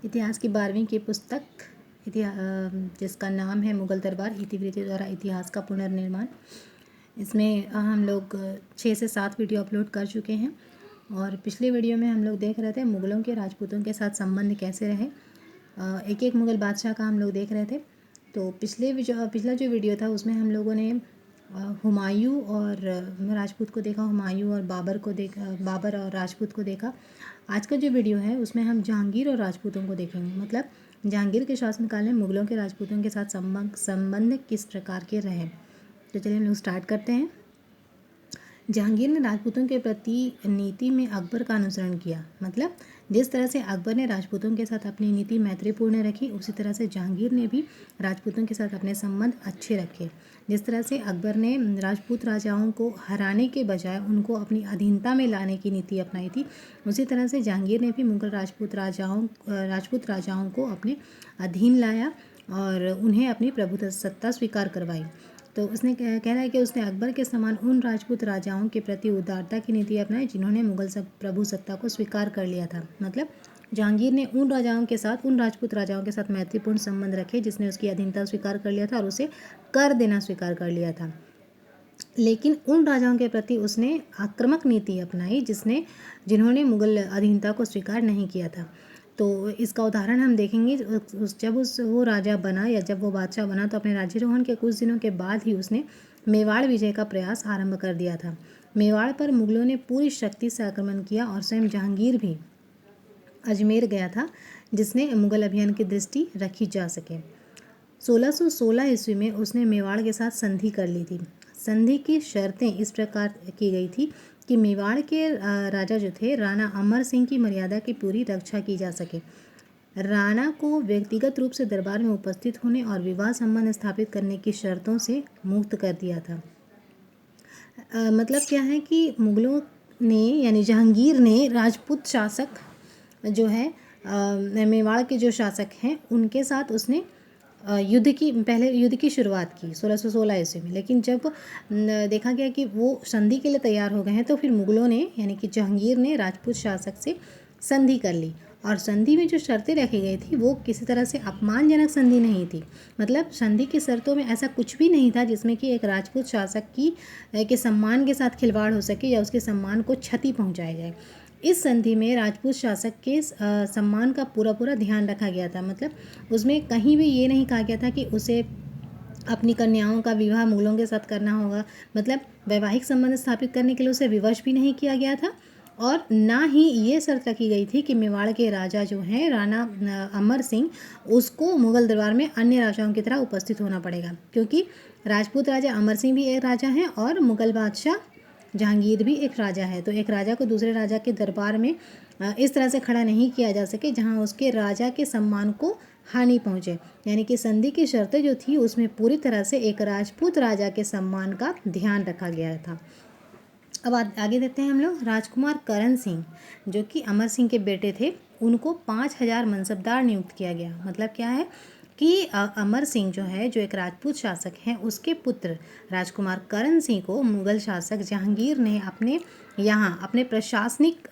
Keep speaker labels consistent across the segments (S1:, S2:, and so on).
S1: इतिहास की 12वीं की पुस्तक जिसका नाम है मुगल दरबार इतिवृत्ति द्वारा इतिहास का पुनर्निर्माण। इसमें हम लोग 6 से 7 वीडियो अपलोड कर चुके हैं और पिछले वीडियो में हम लोग देख रहे थे मुग़लों के राजपूतों के साथ संबंध कैसे रहे। एक एक मुग़ल बादशाह का हम लोग देख रहे थे। तो पिछला जो वीडियो था उसमें हम लोगों ने हुमायूं और राजपूत को देखा, हुमायूं और बाबर और राजपूत को देखा। आज का जो वीडियो है उसमें हम जहांगीर और राजपूतों को देखेंगे। मतलब जहांगीर के शासनकाल में मुग़लों के राजपूतों के साथ संबंध किस प्रकार के रहे। तो चलिए हम लोग स्टार्ट करते हैं। जहांगीर ने राजपूतों के प्रति नीति में अकबर का अनुसरण किया। मतलब जिस तरह से अकबर ने राजपूतों के साथ अपनी नीति मैत्रीपूर्ण रखी, उसी तरह से जहांगीर ने भी राजपूतों के साथ अपने संबंध अच्छे रखे। जिस तरह से अकबर ने राजपूत राजाओं को हराने के बजाय उनको अपनी अधीनता में लाने की नीति अपनाई थी, उसी तरह से जहांगीर ने भी मुग़ल राजपूत राजाओं को अपने अधीन लाया और उन्हें अपनी प्रभुसत्ता स्वीकार करवाई। तो उसने कहना है कि उसने अकबर के समान उन राजपूत राजाओं के प्रति उदारता की नीति अपनाई जिन्होंने मुग़ल प्रभुसत्ता को स्वीकार कर लिया था। मतलब जहांगीर ने उन राजपूत राजाओं के साथ मैत्रीपूर्ण संबंध रखे जिसने उसकी अधीनता स्वीकार कर लिया था और उसे कर देना स्वीकार कर लिया था। लेकिन उन राजाओं के प्रति उसने आक्रामक नीति अपनाई जिन्होंने मुग़ल अधीनता को स्वीकार नहीं किया था। तो इसका उदाहरण हम देखेंगे। वो राजा बना या जब वो बादशाह बना तो अपने राज्यारोहण के कुछ दिनों के बाद ही उसने मेवाड़ विजय का प्रयास आरंभ कर दिया था। मेवाड़ पर मुग़लों ने पूरी शक्ति से आक्रमण किया और स्वयं जहांगीर भी अजमेर गया था जिसने मुग़ल अभियान की दृष्टि रखी जा सके। 1616 ईस्वी में उसने मेवाड़ के साथ संधि कर ली थी। संधि की शर्तें इस प्रकार की गई थी कि मेवाड़ के राजा जो थे राणा अमर सिंह की मर्यादा की पूरी रक्षा की जा सके। राणा को व्यक्तिगत रूप से दरबार में उपस्थित होने और विवाह संबंध स्थापित करने की शर्तों से मुक्त कर दिया था। मतलब क्या है कि मुग़लों ने यानी जहांगीर ने राजपूत शासक जो है मेवाड़ के जो शासक हैं उनके साथ उसने पहले युद्ध की शुरुआत की 1616 ईस्वी में। लेकिन जब देखा गया कि वो संधि के लिए तैयार हो गए हैं तो फिर मुग़लों ने यानी कि जहांगीर ने राजपूत शासक से संधि कर ली। और संधि में जो शर्तें रखी गई थी वो किसी तरह से अपमानजनक संधि नहीं थी। मतलब संधि की शर्तों में ऐसा कुछ भी नहीं था जिसमें कि एक राजपूत शासक के सम्मान के साथ खिलवाड़ हो सके या उसके सम्मान को क्षति पहुंचाया जाए। इस संधि में राजपूत शासक के सम्मान का पूरा ध्यान रखा गया था। मतलब उसमें कहीं भी ये नहीं कहा गया था कि उसे अपनी कन्याओं का विवाह मुग़लों के साथ करना होगा। मतलब वैवाहिक संबंध स्थापित करने के लिए उसे विवश भी नहीं किया गया था और ना ही ये शर्त रखी गई थी कि मेवाड़ के राजा जो हैं राणा अमर सिंह, उसको मुग़ल दरबार में अन्य राजाओं की तरह उपस्थित होना पड़ेगा, क्योंकि राजपूत राजा अमर सिंह भी एक राजा हैं और मुग़ल बादशाह जहांगीर भी एक राजा है। तो एक राजा को दूसरे राजा के दरबार में इस तरह से खड़ा नहीं किया जा सके जहां उसके राजा के सम्मान को हानि पहुंचे। यानी कि संधि की शर्तें जो थी उसमें पूरी तरह से एक राजपूत राजा के सम्मान का ध्यान रखा गया था। अब आगे देखते हैं हम लोग। राजकुमार करण सिंह जो कि अमर सिंह के बेटे थे, उनको 5000 मनसबदार नियुक्त किया गया। मतलब क्या है कि अमर सिंह जो है, जो एक राजपूत शासक हैं, उसके पुत्र राजकुमार करण सिंह को मुग़ल शासक जहांगीर ने अपने प्रशासनिक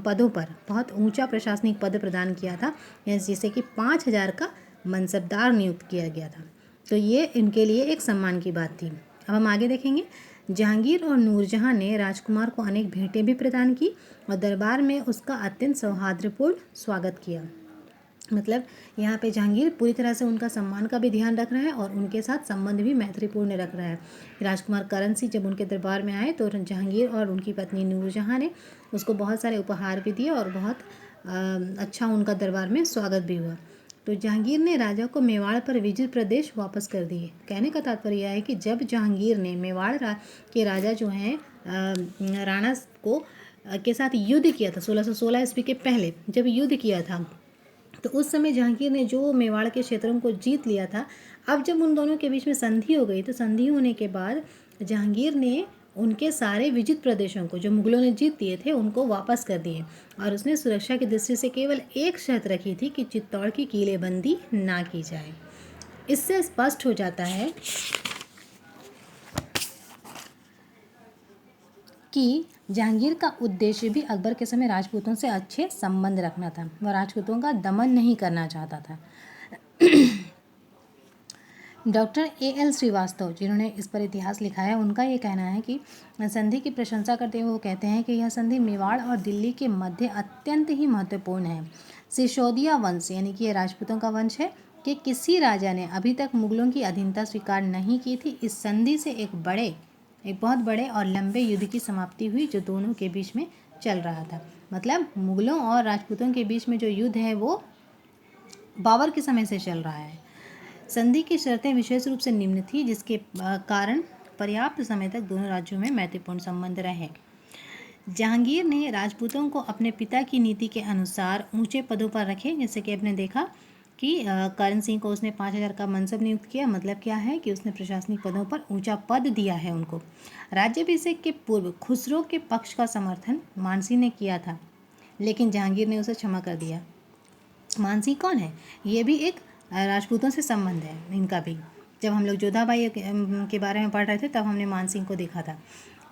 S1: पदों पर बहुत ऊंचा प्रशासनिक पद प्रदान किया था, जिसे कि 5000 का मनसबदार नियुक्त किया गया था। तो ये इनके लिए एक सम्मान की बात थी। अब हम आगे देखेंगे। जहांगीर और नूरजहां ने राजकुमार को अनेक भेंटें भी प्रदान की और दरबार में उसका अत्यंत सौहार्दपूर्ण स्वागत किया। मतलब यहाँ पे जहांगीर पूरी तरह से उनका सम्मान का भी ध्यान रख रहा है और उनके साथ संबंध भी मैत्रीपूर्ण रख रहा है। राजकुमार करण सिंह जब उनके दरबार में आए तो जहांगीर और उनकी पत्नी नूरजहां ने उसको बहुत सारे उपहार भी दिए और बहुत अच्छा उनका दरबार में स्वागत भी हुआ। तो जहांगीर ने राजा को मेवाड़ पर विजित प्रदेश वापस कर दिए। कहने का तात्पर्य यह है कि जब जहांगीर ने मेवाड़ के राजा जो हैं राणा के साथ युद्ध किया था 1616 ईस्वी के पहले जब युद्ध किया था, तो उस समय जहांगीर ने जो मेवाड़ के क्षेत्रों को जीत लिया था, अब जब उन दोनों के बीच में संधि हो गई तो संधि होने के बाद जहांगीर ने उनके सारे विजित प्रदेशों को जो मुग़लों ने जीत लिए थे उनको वापस कर दिए और उसने सुरक्षा की दृष्टि से केवल एक शर्त रखी थी कि चित्तौड़ की किलेबंदी ना की जाए। इससे स्पष्ट हो जाता है कि जहांगीर का उद्देश्य भी अकबर के समय राजपूतों से अच्छे संबंध रखना था। वह राजपूतों का दमन नहीं करना चाहता था। Doctor A.L. श्रीवास्तव, जिन्होंने इस पर इतिहास लिखा है, उनका ये कहना है कि संधि की प्रशंसा करते हुए वो कहते हैं कि यह संधि मेवाड़ और दिल्ली के मध्य अत्यंत ही महत्वपूर्ण है। सिसोदिया वंश, यानी कि ये राजपूतों का वंश है, कि किसी राजा ने अभी तक मुगलों की अधीनता स्वीकार नहीं की थी। इस संधि से एक बहुत बड़े और लंबे युद्ध की समाप्ति हुई जो दोनों के बीच में चल रहा था। मतलब मुगलों और राजपूतों के बीच में जो युद्ध है वो बाबर के समय से चल रहा है। संधि की शर्तें विशेष रूप से निम्न थी, जिसके कारण पर्याप्त समय तक दोनों राज्यों में मैत्रीपूर्ण संबंध रहे। जहांगीर ने राजपूतों को अपने पिता की नीति के अनुसार ऊंचे पदों पर रखे। जैसे कि आपने देखा कि करण सिंह को उसने 5000 का मनसब नियुक्त किया। मतलब क्या है कि उसने प्रशासनिक पदों पर ऊंचा पद दिया है उनको। राज्याभिषेक के पूर्व खुसरो के पक्ष का समर्थन मानसिंह ने किया था, लेकिन जहांगीर ने उसे क्षमा कर दिया। मानसिंह कौन है? ये भी एक राजपूतों से संबंध है इनका भी। जब हम लोग जोधाबाई के बारे में पढ़ रहे थे तब हमने मानसिंह को देखा था।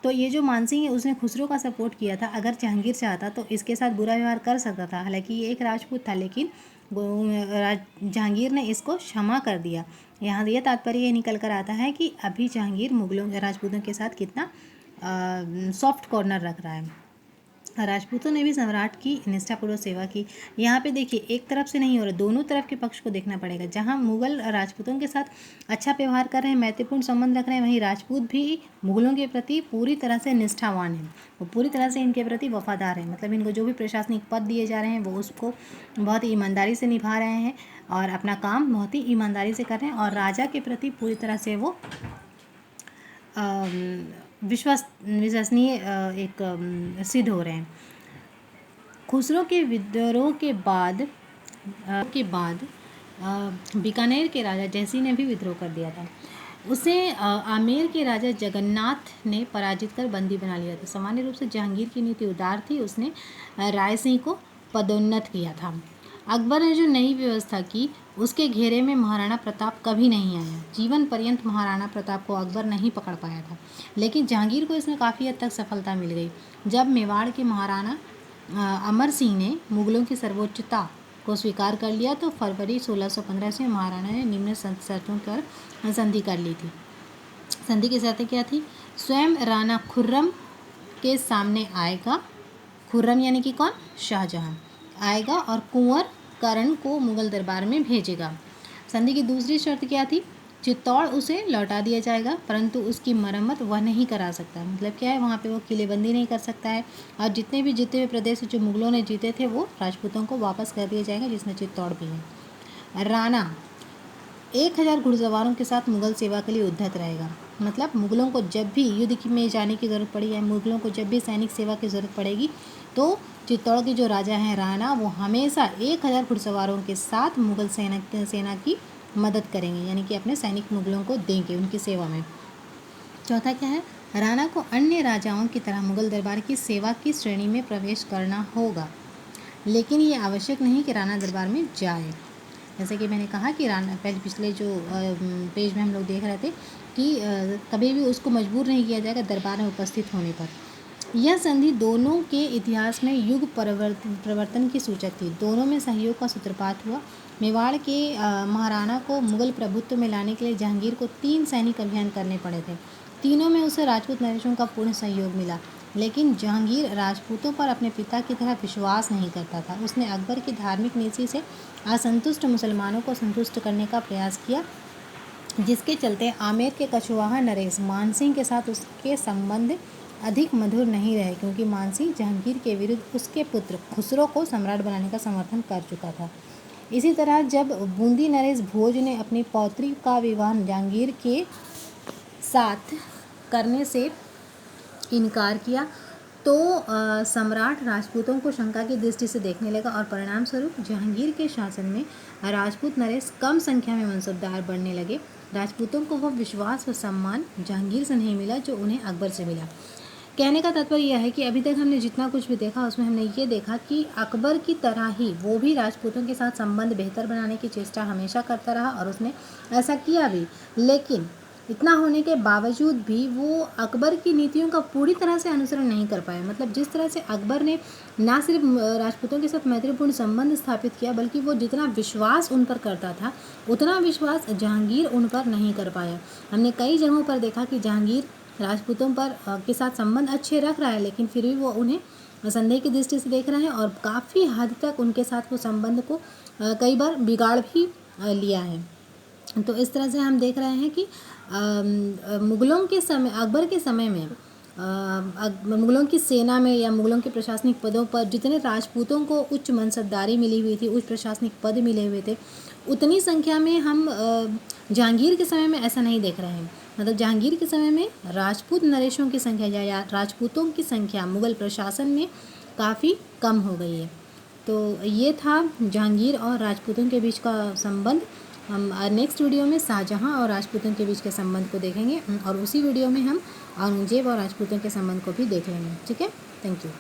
S1: तो ये जो मानसिंह है उसने खुसरो का सपोर्ट किया था। अगर जहांगीर चाहता तो इसके साथ बुरा व्यवहार कर सकता था। हालांकि ये एक राजपूत था, लेकिन जहांगीर ने इसको क्षमा कर दिया। यहाँ ये तात्पर्य ये निकल कर आता है कि अभी जहांगीर मुगलों राजपूतों के साथ कितना सॉफ्ट कॉर्नर रख रहा है। राजपूतों ने भी सम्राट की निष्ठापूर्वक सेवा की। यहाँ पे देखिए, एक तरफ से नहीं हो रहा, दोनों तरफ के पक्ष को देखना पड़ेगा। जहाँ मुगल राजपूतों के साथ अच्छा व्यवहार कर रहे हैं, मैत्रीपूर्ण संबंध रख रहे हैं, वहीं राजपूत भी मुगलों के प्रति पूरी तरह से निष्ठावान हैं। वो पूरी तरह से इनके प्रति वफादार हैं। मतलब इनको जो भी प्रशासनिक पद दिए जा रहे हैं वो उसको बहुत ही ईमानदारी से निभा रहे हैं और अपना काम बहुत ही ईमानदारी से कर रहे हैं, और राजा के प्रति पूरी तरह से वो विश्वसनीय सिद्ध हो रहे हैं। खुसरो के विद्रोह के बाद बीकानेर के राजा जयसिंह ने भी विद्रोह कर दिया था। उसे आमेर के राजा जगन्नाथ ने पराजित कर बंदी बना लिया था। सामान्य रूप से जहांगीर की नीति उदार थी। उसने राय सिंह को पदोन्नत किया था। अकबर ने जो नई व्यवस्था की उसके घेरे में महाराणा प्रताप कभी नहीं आया। जीवन पर्यंत महाराणा प्रताप को अकबर नहीं पकड़ पाया था, लेकिन जहांगीर को इसमें काफ़ी हद तक सफलता मिल गई। जब मेवाड़ के महाराणा अमर सिंह ने मुगलों की सर्वोच्चता को स्वीकार कर लिया तो फरवरी 1615 से महाराणा ने निम्न शर्तों पर संधि कर ली थी। संधि की शर्तें क्या थी? स्वयं राणा खुर्रम के सामने आएगा। खुर्रम यानी कि कौन? शाहजहां आएगा और कुंवर करण को मुगल दरबार में भेजेगा। संधि की दूसरी शर्त क्या थी? चित्तौड़ उसे लौटा दिया जाएगा, परंतु उसकी मरम्मत वह नहीं करा सकता। मतलब क्या है, वहाँ पे वो किलेबंदी नहीं कर सकता है, और जितने भी जीते हुए प्रदेश जो मुगलों ने जीते थे वो राजपूतों को वापस कर दिए जाएंगे, जिसमें चित्तौड़ भी है। राणा 1000 घुड़सवारों के साथ मुगल सेवा के लिए उद्धत रहेगा। मतलब मुगलों को जब भी युद्ध में जाने की ज़रूरत पड़ी या मुगलों को जब भी सैनिक सेवा की ज़रूरत पड़ेगी तो चित्तौड़ के जो राजा हैं राणा, वो हमेशा 1000 घुड़सवारों के साथ मुगल सेना की मदद करेंगे, यानी कि अपने सैनिक मुगलों को देंगे उनकी सेवा में। चौथा क्या है? राणा को अन्य राजाओं की तरह मुगल दरबार की सेवा की श्रेणी में प्रवेश करना होगा, लेकिन ये आवश्यक नहीं कि राणा दरबार में जाए। जैसे कि मैंने कहा कि राणा पिछले जो पेज में हम लोग देख रहे थे कि कभी भी उसको मजबूर नहीं किया जाएगा दरबार में उपस्थित होने पर। यह संधि दोनों के इतिहास में युग परिवर्तन की सूचक थी। दोनों में सहयोग का सूत्रपात हुआ। मेवाड़ के महाराणा को मुगल प्रभुत्व में लाने के लिए जहांगीर को 3 सैनिक अभियान करने पड़े थे। तीनों में उसे राजपूत नरेशों का पूर्ण सहयोग मिला, लेकिन जहांगीर राजपूतों पर अपने पिता की तरह विश्वास नहीं करता था। उसने अकबर की धार्मिक नीति से असंतुष्ट मुसलमानों को संतुष्ट करने का प्रयास किया, जिसके चलते आमेर के कछुआहा नरेश मानसिंह के साथ उसके संबंध अधिक मधुर नहीं रहे, क्योंकि मानसिंह जहांगीर के विरुद्ध उसके पुत्र खुसरो को सम्राट बनाने का समर्थन कर चुका था। इसी तरह जब बूंदी नरेश भोज ने अपनी पौत्री का विवाह जहांगीर के साथ करने से इनकार किया तो सम्राट राजपूतों को शंका की दृष्टि से देखने लगा, और परिणाम स्वरूप जहांगीर के शासन में राजपूत नरेश कम संख्या में मनसबदार बढ़ने लगे। राजपूतों को वह विश्वास व सम्मान जहांगीर से नहीं मिला जो उन्हें अकबर से मिला। कहने का तात्पर्य यह है कि अभी तक हमने जितना कुछ भी देखा उसमें हमने ये देखा कि अकबर की तरह ही वो भी राजपूतों के साथ संबंध बेहतर बनाने की चेष्टा हमेशा करता रहा, और उसने ऐसा किया भी। लेकिन इतना होने के बावजूद भी वो अकबर की नीतियों का पूरी तरह से अनुसरण नहीं कर पाए। मतलब जिस तरह से अकबर ने ना सिर्फ राजपूतों के साथ मैत्रीपूर्ण संबंध स्थापित किया, बल्कि वो जितना विश्वास उन पर करता था उतना विश्वास जहांगीर उन पर नहीं कर पाया। हमने कई जगहों पर देखा कि जहांगीर राजपूतों पर के साथ संबंध अच्छे रख रहा है, लेकिन फिर भी वो उन्हें संदेह की दृष्टि से देख रहे हैं और काफ़ी हद तक उनके साथ वो संबंध को कई बार बिगाड़ भी लिया है। तो इस तरह से हम देख रहे हैं कि मुग़लों के समय, अकबर के समय में मुग़लों की सेना में या मुग़लों के प्रशासनिक पदों पर जितने राजपूतों को उच्च मनसबदारी मिली हुई थी, उच्च प्रशासनिक पद मिले हुए थे, उतनी संख्या में हम जहांगीर के समय में ऐसा नहीं देख रहे हैं। मतलब जहांगीर के समय में राजपूत नरेशों की संख्या या राजपूतों की संख्या मुग़ल प्रशासन में काफ़ी कम हो गई है। तो ये था जहांगीर और राजपूतों के बीच का संबंध। हम नेक्स्ट वीडियो में शाहजहाँ और राजपूतों के बीच के संबंध को देखेंगे और उसी वीडियो में हम औरंगजेब और राजपूतों के संबंध को भी देख लेंगे। ठीक है, थैंक यू।